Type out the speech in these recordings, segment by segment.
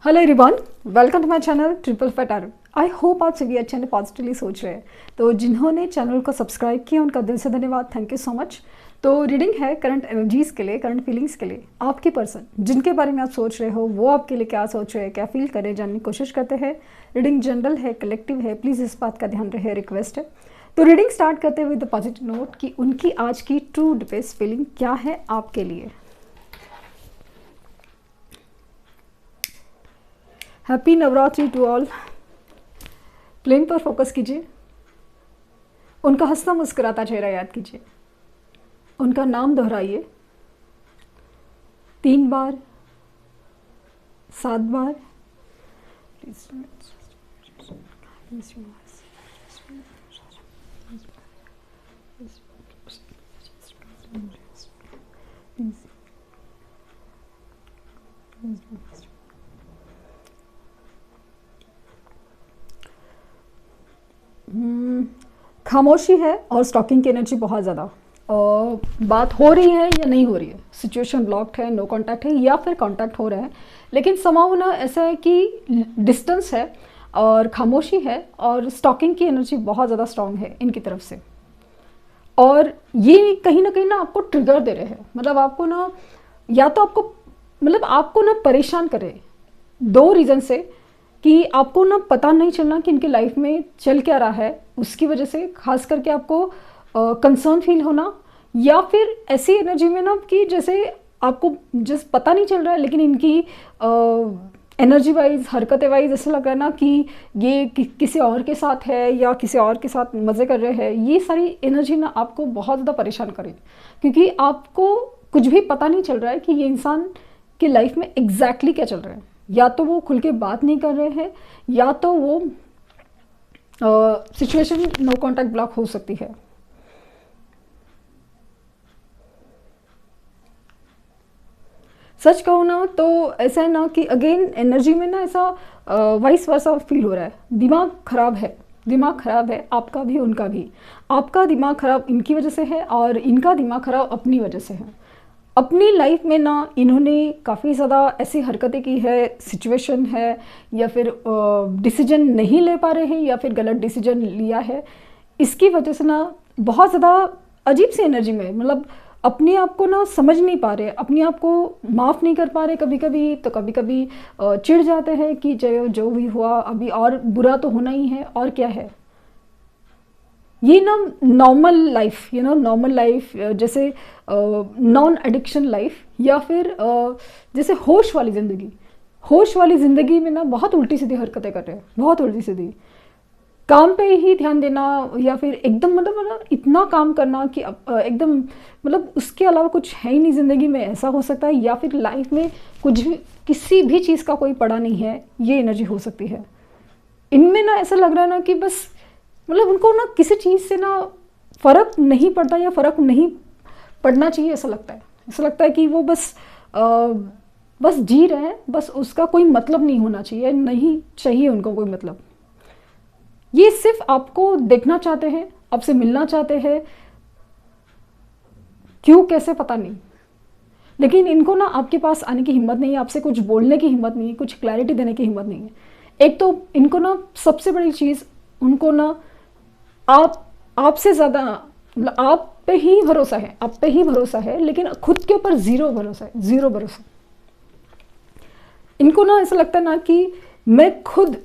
Hello everyone, welcome to my channel triple fat R. I hope आप सभी अच्छे and positively सोच रहे हैं। तो जिन्होंने चैनल को सब्सक्राइब किया उनका दिल से धन्यवाद, थैंक यू सो मच। तो रीडिंग है करंट एनर्जीज़ के लिए, करंट फीलिंग्स के लिए। आपके पर्सन जिनके बारे में आप सोच रहे हो वो आपके लिए क्या सोच रहे हैं, क्या फील करें, जानने की कोशिश करते हैं। रीडिंग जनरल है, कलेक्टिव है, प्लीज़ इस बात का ध्यान रहे, रिक्वेस्ट है। तो रीडिंग स्टार्ट करते हुए द पॉजिटिव नोट कि उनकी आज की ट्रू डीपेस्ट फीलिंग क्या है आपके लिए। Happy Navratri to all. Plane पर फोकस कीजिए, उनका हंसता मुस्कुराता चेहरा याद कीजिए, उनका नाम दोहराइए 3 बार, 7 बार। खामोशी है और स्टॉकिंग की एनर्जी बहुत ज़्यादा। बात हो रही है या नहीं हो रही है, सिचुएशन ब्लॉक्ड है, नो कांटेक्ट है या फिर कांटेक्ट हो रहा है, लेकिन समाव ना ऐसा है कि डिस्टेंस है और खामोशी है और स्टॉकिंग की एनर्जी बहुत ज़्यादा स्ट्रांग है इनकी तरफ से। और ये कहीं ना आपको ट्रिगर दे रहे हैं, मतलब आपको ना या तो आपको ना परेशान करे 2 रीज़न से कि आपको ना पता नहीं चलना कि इनके लाइफ में चल क्या रहा है, उसकी वजह से खास करके आपको कंसर्न फील होना, या फिर ऐसी एनर्जी में ना कि जैसे आपको जस्ट पता नहीं चल रहा है, लेकिन इनकी एनर्जी वाइज, हरकतें वाइज ऐसा लग रहा है ना कि ये किसी और के साथ है या किसी और के साथ मज़े कर रहे हैं। ये सारी एनर्जी ना आपको बहुत ज़्यादा परेशान करे, क्योंकि आपको कुछ भी पता नहीं चल रहा है कि ये इंसान की लाइफ में एग्जैक्टली क्या चल रहा है। या तो वो खुल के बात नहीं कर रहे हैं, या तो वो सिचुएशन नो कांटेक्ट ब्लॉक हो सकती है। सच कहूँ ना तो ऐसा है ना कि अगेन एनर्जी में ना ऐसा वाइस वर्सा फील हो रहा है। दिमाग खराब है, दिमाग खराब है, आपका भी उनका भी। आपका दिमाग खराब इनकी वजह से है और इनका दिमाग खराब अपनी वजह से है। अपनी लाइफ में ना इन्होंने काफ़ी ज़्यादा ऐसी हरकतें की है, सिचुएशन है, या फिर डिसीजन नहीं ले पा रहे हैं या फिर गलत डिसीजन लिया है। इसकी वजह से ना बहुत ज़्यादा अजीब सी एनर्जी में, मतलब अपने आप को ना समझ नहीं पा रहे, अपने आप को माफ़ नहीं कर पा रहे। कभी कभी तो कभी कभी चिढ़ जाते हैं कि जो जो भी हुआ अभी और बुरा तो होना ही है, और क्या है। ये ना नॉर्मल लाइफ, नॉर्मल लाइफ, जैसे नॉन एडिक्शन लाइफ, या फिर जैसे होश वाली ज़िंदगी। होश वाली ज़िंदगी में ना बहुत उल्टी सीधी हरकतें कर रहे हैं, बहुत उल्टी सीधी। काम पे ही ध्यान देना, या फिर एकदम मतलब इतना काम करना कि एकदम मतलब उसके अलावा कुछ है ही नहीं ज़िंदगी में, ऐसा हो सकता है। या फिर लाइफ में कुछ भी, किसी भी चीज़ का कोई पड़ा नहीं है, ये एनर्जी हो सकती है। इनमें ना ऐसा लग रहा है ना कि बस मतलब उनको ना किसी चीज़ से ना फ़र्क नहीं पड़ता या फ़र्क नहीं पड़ना चाहिए, ऐसा लगता है। ऐसा लगता है कि वो बस जी रहे हैं, बस उसका कोई मतलब नहीं होना चाहिए, नहीं चाहिए उनको कोई मतलब। ये सिर्फ आपको देखना चाहते हैं, आपसे मिलना चाहते हैं, क्यों कैसे पता नहीं, लेकिन इनको ना आपके पास आने की हिम्मत नहीं है, आपसे कुछ बोलने की हिम्मत नहीं है, कुछ क्लैरिटी देने की हिम्मत नहीं है। एक तो इनको ना सबसे बड़ी चीज़, उनको ना आपसे ज़्यादा मतलब आप पे ही भरोसा है, आप पे ही भरोसा है, लेकिन खुद के ऊपर ज़ीरो भरोसा है, ज़ीरो भरोसा। इनको ना ऐसा लगता है ना कि मैं खुद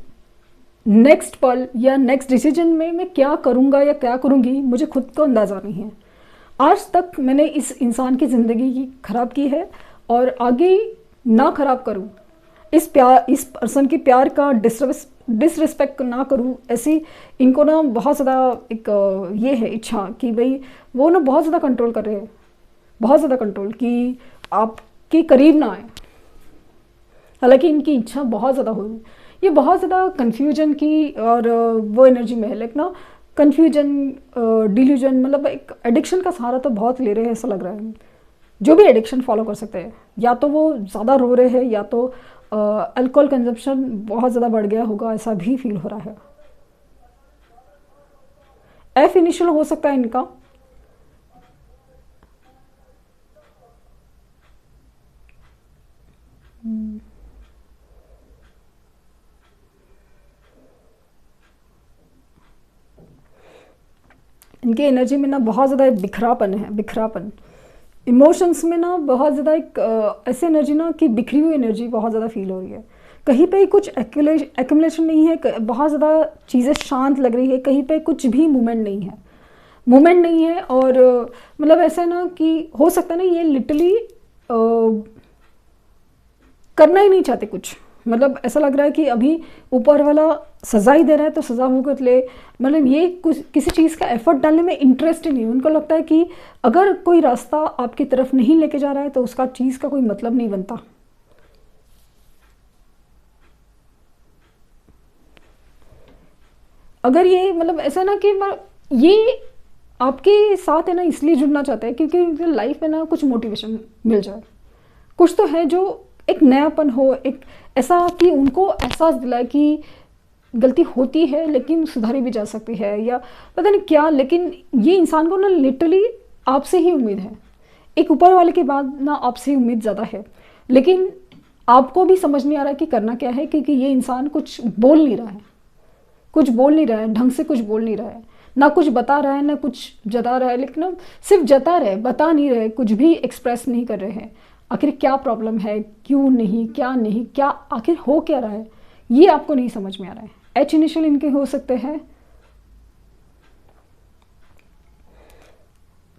नेक्स्ट पल या नेक्स्ट डिसीजन में मैं क्या करूँगा या क्या करूँगी, मुझे खुद को अंदाज़ा नहीं है। आज तक मैंने इस इंसान की ज़िंदगी की ख़राब की है और आगे ना ख़राब करूँ, इस पर्सन की प्यार का डिसरिस्पेक्ट ना करूँ, ऐसी इनको ना बहुत ज़्यादा एक ये है इच्छा कि भाई वो ना बहुत ज़्यादा कंट्रोल कर रहे हैं, बहुत ज़्यादा कंट्रोल, कि आपके करीब ना आए। हालांकि इनकी इच्छा बहुत ज़्यादा हो रही है। ये बहुत ज़्यादा कन्फ्यूजन की और वो एनर्जी में है, लाइक ना कन्फ्यूजन, डिल्यूजन, मतलब एक एडिक्शन का सहारा तो बहुत ले रहे हैं, ऐसा लग रहा है। जो भी एडिक्शन फॉलो कर सकते हैं, या तो वो ज़्यादा रो रहे हैं, या तो अल्कोहल कंजप्शन बहुत ज़्यादा बढ़ गया होगा, ऐसा भी फील हो रहा है। एफ इनिशियल हो सकता है इनका। इनके एनर्जी में ना बहुत ज़्यादा बिखरापन है, बिखरापन। इमोशंस में ना बहुत ज़्यादा एक ऐसी एनर्जी ना कि बिखरी हुई एनर्जी बहुत ज़्यादा फील हो रही है। कहीं पे कुछ एक्यूमुलेशन नहीं है, बहुत ज़्यादा चीज़ें शांत लग रही है, कहीं पे कुछ भी मूवमेंट नहीं है, मूवमेंट नहीं है। और मतलब ऐसा है ना कि हो सकता है ना ये लिटरली करना ही नहीं चाहते कुछ। मतलब ऐसा लग रहा है कि अभी ऊपर वाला सज़ा ही दे रहा है तो सज़ा भुगत ले। मतलब ये कुछ किसी चीज़ का एफर्ट डालने में इंटरेस्ट ही नहीं। उनको लगता है कि अगर कोई रास्ता आपकी तरफ नहीं लेके जा रहा है तो उसका चीज़ का कोई मतलब नहीं बनता। अगर ये मतलब ऐसा ना कि ये आपके साथ है ना इसलिए जुड़ना चाहते हैं क्योंकि लाइफ में ना कुछ मोटिवेशन मिल जाए, कुछ तो है जो एक नयापन हो, एक ऐसा कि उनको एहसास दिलाए कि गलती होती है लेकिन सुधारी भी जा सकती है, या पता नहीं क्या। लेकिन ये इंसान को ना लिटरली आपसे ही उम्मीद है, एक ऊपर वाले के बाद ना आपसे ही उम्मीद ज़्यादा है। लेकिन आपको भी समझ नहीं आ रहा कि करना क्या है, क्योंकि ये इंसान कुछ बोल नहीं रहा है, कुछ बोल नहीं रहा है, ढंग से कुछ बोल नहीं रहा है, ना कुछ बता रहा है ना कुछ जता रहा है। लेकिन ना सिर्फ जता रहे, बता नहीं रहे, कुछ भी एक्सप्रेस नहीं कर रहे हैं। आखिर क्या प्रॉब्लम है, क्यों नहीं, क्या नहीं, क्या आखिर हो क्या रहा है, ये आपको नहीं समझ में आ रहा है। एच इनिशियल इनके हो सकते हैं।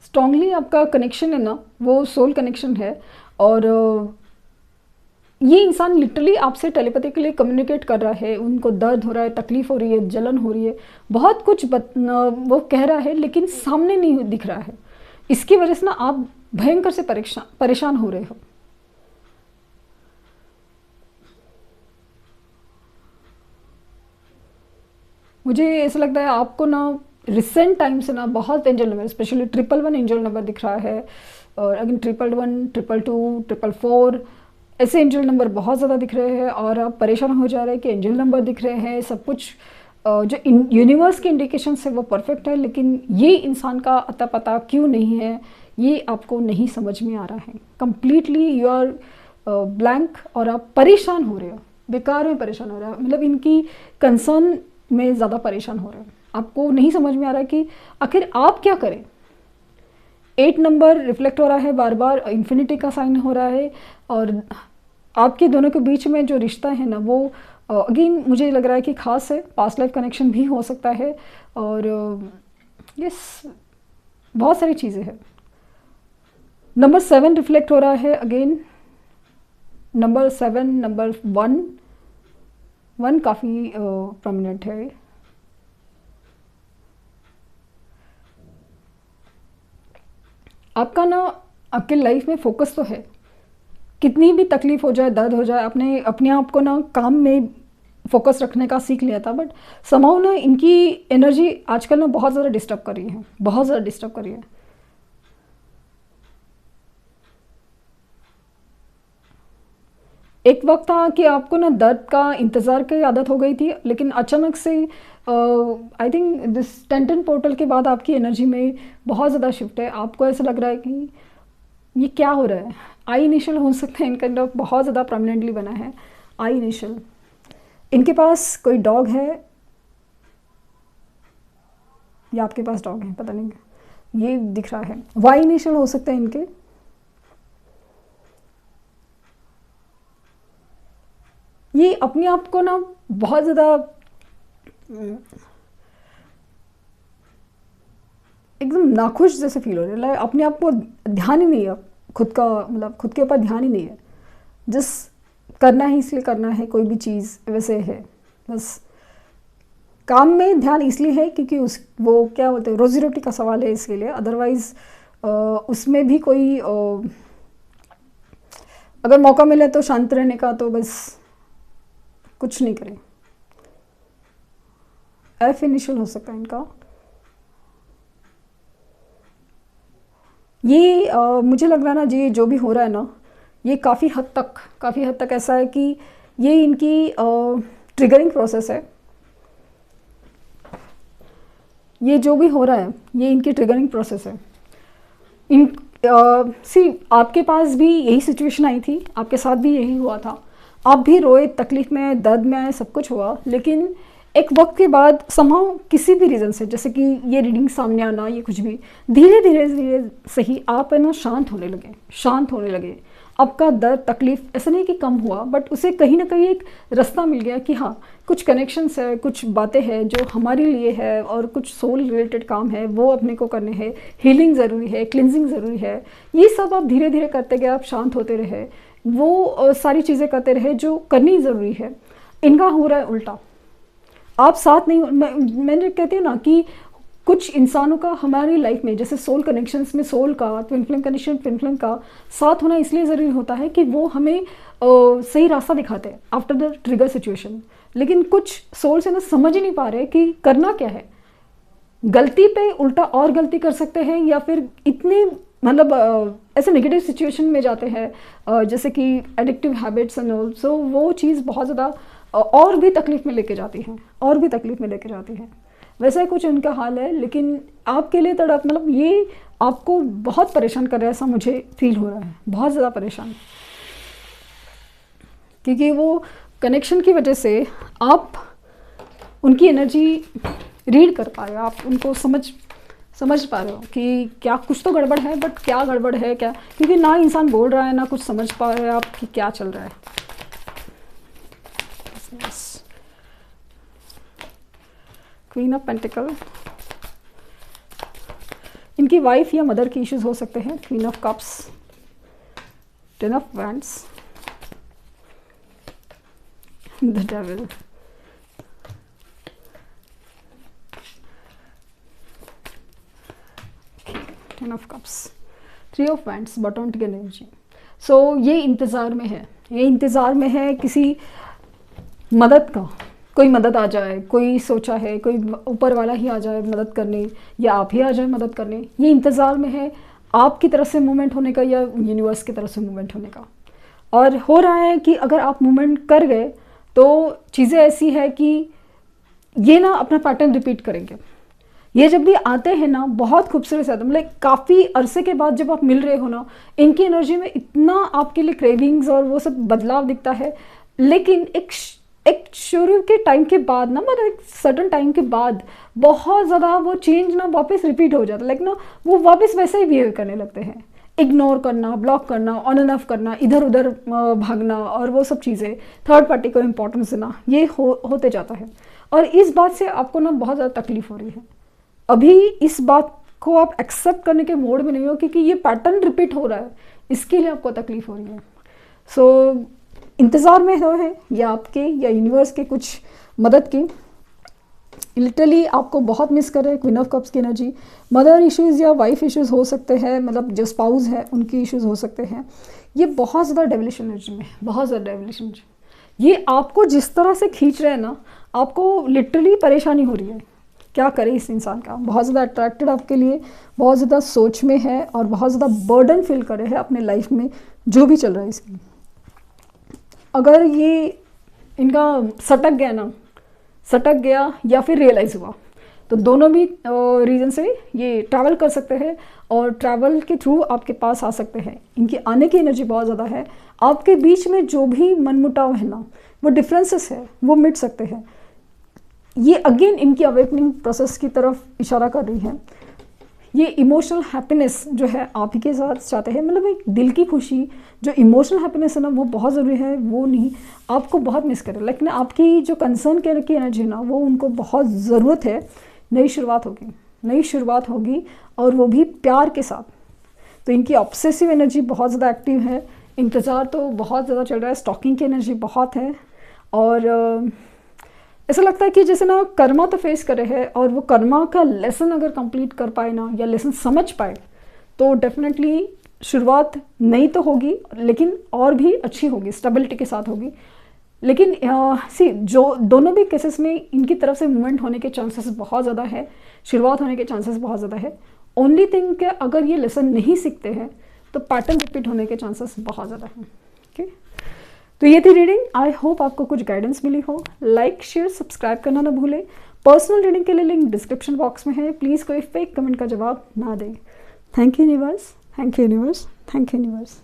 स्ट्रांगली आपका कनेक्शन है ना वो सोल कनेक्शन है। और ये इंसान लिटरली आपसे टेलीपैथिकली कम्युनिकेट कर रहा है। उनको दर्द हो रहा है, तकलीफ हो रही है, जलन हो रही है, बहुत कुछ वो कह रहा है लेकिन सामने नहीं दिख रहा है। इसकी वजह से ना आप भयंकर से परेशान हो रहे हो। मुझे ऐसा लगता है आपको ना रिसेंट टाइम से ना बहुत angel number, specially 111 angel number दिख रहा है। और अगेन 111, 222, 444 ऐसे एंजल नंबर बहुत ज़्यादा दिख रहे हैं। और आप परेशान हो जा रहे हैं कि एंजल नंबर दिख रहे हैं, सब कुछ जो यूनिवर्स के इंडिकेशन है वो परफेक्ट है, लेकिन ये इंसान का अता पता क्यों नहीं है ये आपको नहीं समझ में आ रहा है। कम्प्लीटली यू आर ब्लैंक और आप परेशान हो रहे हो, बेकार में परेशान हो रहे हो। मतलब इनकी कंसर्न में ज़्यादा परेशान हो रहे हो। आपको नहीं समझ में आ रहा है कि आखिर आप क्या करें। 8 नंबर रिफ्लेक्ट हो रहा है, बार बार इन्फिनिटी का साइन हो रहा है। और आपके दोनों के बीच में जो रिश्ता है ना वो अगेन मुझे लग रहा है कि खास है, पास्ट लाइफ कनेक्शन भी हो सकता है। और यस बहुत सारी चीज़ें हैं। नंबर 7 रिफ्लेक्ट हो रहा है अगेन, नंबर 7, नंबर 1 काफ़ी प्रोमिनेंट है। आपका ना आपके लाइफ में फोकस तो है, कितनी भी तकलीफ हो जाए, दर्द हो जाए, आपने अपने आप को ना काम में फोकस रखने का सीख लिया था। बट समहाउ ना इनकी एनर्जी आजकल ना बहुत ज़्यादा डिस्टर्ब कर रही है, बहुत ज़्यादा डिस्टर्ब कर रही है। एक वक्त था कि आपको ना दर्द का इंतज़ार की आदत हो गई थी, लेकिन अचानक से आई थिंक दिस 1010 पोर्टल के बाद आपकी एनर्जी में बहुत ज़्यादा शिफ्ट है। आपको ऐसा लग रहा है कि ये क्या हो रहा है। आई इनिशियल हो सकता है इनका बहुत ज़्यादा परमानेंटली बना है। आई इनिशियल, इनके पास कोई डॉग है या आपके पास डॉग है पता नहीं, ये दिख रहा है। वाई इनिशियल हो सकता है इनके। ये अपने आप को ना बहुत ज़्यादा एकदम नाखुश जैसे फील हो रहा है। अपने आप को ध्यान ही नहीं है, खुद का मतलब खुद के ऊपर ध्यान ही नहीं है। जिस करना है इसलिए करना है, कोई भी चीज़ वैसे है। बस काम में ध्यान इसलिए है क्योंकि उस वो क्या बोलते हैं रोज़ी रोटी का सवाल है इसके लिए। अदरवाइज़ उसमें भी कोई अगर मौका मिले तो शांत रहने का, तो बस कुछ नहीं करें। एफ इनिशियल हो सकता है इनका। ये मुझे लग रहा है ना जी, जो भी हो रहा है ना ये काफ़ी हद तक ऐसा है कि ये इनकी ट्रिगरिंग प्रोसेस है। ये जो भी हो रहा है ये इनकी ट्रिगरिंग प्रोसेस है। इन आपके पास भी यही सिचुएशन आई थी, आपके साथ भी यही हुआ था। आप भी रोए, तकलीफ़ में, दर्द में, सब कुछ हुआ, लेकिन एक वक्त के बाद समहाउ किसी भी रीज़न से, जैसे कि ये रीडिंग सामने आना, ये कुछ भी, धीरे धीरे धीरे सही आप है ना शांत होने लगे, शांत होने लगे। आपका दर्द तकलीफ ऐसा नहीं कि कम हुआ, बट उसे कहीं ना कहीं एक रास्ता मिल गया कि हाँ कुछ कनेक्शंस है, कुछ बातें हैं जो हमारे लिए है, और कुछ सोल रिलेटेड काम है वो अपने को करने हैं। हीलिंग ज़रूरी है, क्लिनजिंग ज़रूरी है। ये सब आप धीरे धीरे करते गए, आप शांत होते रहे, वो सारी चीज़ें करते रहे जो करनी ज़रूरी है। इनका हो रहा है उल्टा, आप साथ नहीं। मैंने कहती हूँ ना कि कुछ इंसानों का हमारी लाइफ में, जैसे सोल कनेक्शंस में सोल का, twin flame connection twin flame का साथ होना इसलिए ज़रूरी होता है कि वो हमें सही रास्ता दिखाते हैं आफ्टर द ट्रिगर सिचुएशन। लेकिन कुछ सोल से ना समझ ही नहीं पा रहे कि करना क्या है। गलती पे उल्टा और गलती कर सकते हैं, या फिर इतने मतलब ऐसे नेगेटिव सिचुएशन में जाते हैं जैसे कि एडिक्टिव हैबिट्स एंड ऑल। सो वो चीज़ बहुत ज़्यादा और भी तकलीफ़ में लेके जाती हैं, और भी तकलीफ़ में लेके जाती हैं। वैसा ही कुछ उनका हाल है, लेकिन आपके लिए तड़प, मतलब ये आपको बहुत परेशान कर रहा है, ऐसा मुझे फील हो रहा है, बहुत ज़्यादा परेशान। क्योंकि वो कनेक्शन की वजह से आप उनकी एनर्जी रीड कर पा रहे हो, आप उनको समझ पा रहे हो कि क्या कुछ तो गड़बड़ है, बट क्या गड़बड़ है क्या, क्योंकि ना इंसान बोल रहा है, ना कुछ समझ पा रहे हैं आप कि क्या चल रहा है। क्वीन ऑफ पेंटिकल, इनकी वाइफ या मदर के इश्यूज हो सकते हैं। Queen of cups, ten of wands, the devil, ten of cups, three of wands, bottom की एनर्जी। सो ये इंतज़ार में है, ये इंतज़ार में है किसी मदद का, कोई मदद आ जाए, कोई सोचा है, कोई ऊपर वाला ही आ जाए मदद करने, या आप ही आ जाए मदद करने। ये इंतज़ार में है आपकी तरफ से मूवमेंट होने का, या यूनिवर्स की तरफ से मूवमेंट होने का। और हो रहा है कि अगर आप मूवमेंट कर गए तो चीज़ें ऐसी है कि ये ना अपना पैटर्न रिपीट करेंगे। ये जब भी आते हैं ना बहुत खूबसूरत से आते हैं, मतलब काफ़ी अरसे के बाद जब आप मिल रहे हो ना, इनकी एनर्जी में इतना आपके लिए क्रेविंग्स और वो सब बदलाव दिखता है। लेकिन एक शुरू के टाइम के बाद ना, मतलब एक सर्टन टाइम के बाद बहुत ज़्यादा वो चेंज ना वापस रिपीट हो जाता है। लाइक ना वो वापस वैसे ही बिहेव करने लगते हैं, इग्नोर करना, ब्लॉक करना, ऑन एंड ऑफ करना, इधर उधर भागना, और वो सब चीज़ें, थर्ड पार्टी को इम्पोर्टेंस देना, ये होते जाता है। और इस बात से आपको ना बहुत ज़्यादा तकलीफ हो रही है। अभी इस बात को आप एक्सेप्ट करने के मोड में नहीं हो, क्योंकि ये पैटर्न रिपीट हो रहा है, इसके लिए आपको तकलीफ हो रही है। सो इंतज़ार में है या आपके या यूनिवर्स के कुछ मदद की। लिटरली आपको बहुत मिस कर रहे हैं। क्वीन ऑफ कप्स की एनर्जी, मदर इश्यूज़ या वाइफ इश्यूज़ हो सकते हैं, मतलब जो स्पाउस है उनकी इश्यूज़ हो सकते हैं। ये बहुत ज़्यादा डेविलिश एनर्जी में, बहुत ज़्यादा डेविलिश एनर्जी। ये आपको जिस तरह से खींच रहे हैं ना, आपको लिटरली परेशानी हो रही है। क्या करे इस इंसान का, बहुत ज़्यादा अट्रैक्टेड आपके लिए, बहुत ज़्यादा सोच में है, और बहुत ज़्यादा बर्डन फील कर रहे हैं अपने लाइफ में जो भी चल रहा है इसकी। अगर ये इनका सटक गया ना, सटक गया या फिर रियलाइज़ हुआ, तो दोनों भी रीज़न से ये ट्रैवल कर सकते हैं, और ट्रैवल के थ्रू आपके पास आ सकते हैं। इनकी आने की एनर्जी बहुत ज़्यादा है। आपके बीच में जो भी मनमुटाव है ना, वो डिफरेंसेस है, वो मिट सकते हैं। ये अगेन इनकी अवेकनिंग प्रोसेस की तरफ इशारा कर रही है। ये इमोशनल हैप्पीनेस जो है आप ही के साथ चाहते हैं, मतलब एक दिल की खुशी, जो इमोशनल हैप्पीनेस है ना, वो बहुत ज़रूरी है। वो नहीं, आपको बहुत मिस करे, लेकिन आपकी जो कंसर्न की एनर्जी है ना, वो उनको बहुत ज़रूरत है। नई शुरुआत होगी, नई शुरुआत होगी, और वो भी प्यार के साथ। तो इनकी ऑब्सेसिव एनर्जी बहुत ज़्यादा एक्टिव है। इंतज़ार तो बहुत ज़्यादा चल रहा है, स्टॉकिंग की एनर्जी बहुत है, और ऐसा लगता है कि जैसे ना कर्मा तो फेस करे है, और वो कर्मा का लेसन अगर कंप्लीट कर पाए ना, या लेसन समझ पाए, तो डेफिनेटली शुरुआत नई तो होगी, लेकिन और भी अच्छी होगी, स्टेबिलिटी के साथ होगी। लेकिन जो दोनों भी केसेस में इनकी तरफ से मूवमेंट होने के चांसेस बहुत ज़्यादा है, शुरुआत होने के चांसेस बहुत ज़्यादा है। ओनली थिंग कि अगर ये लेसन नहीं सीखते हैं तो पैटर्न रिपीट होने के चांसेस बहुत ज़्यादा हैं। ओके, तो ये थी रीडिंग। आई होप आपको कुछ गाइडेंस मिली हो। लाइक, शेयर, सब्सक्राइब करना ना भूलें। पर्सनल रीडिंग के लिए लिंक डिस्क्रिप्शन बॉक्स में है। प्लीज़ कोई फेक कमेंट का जवाब ना दें। Thank you universe, thank you universe, thank you universe.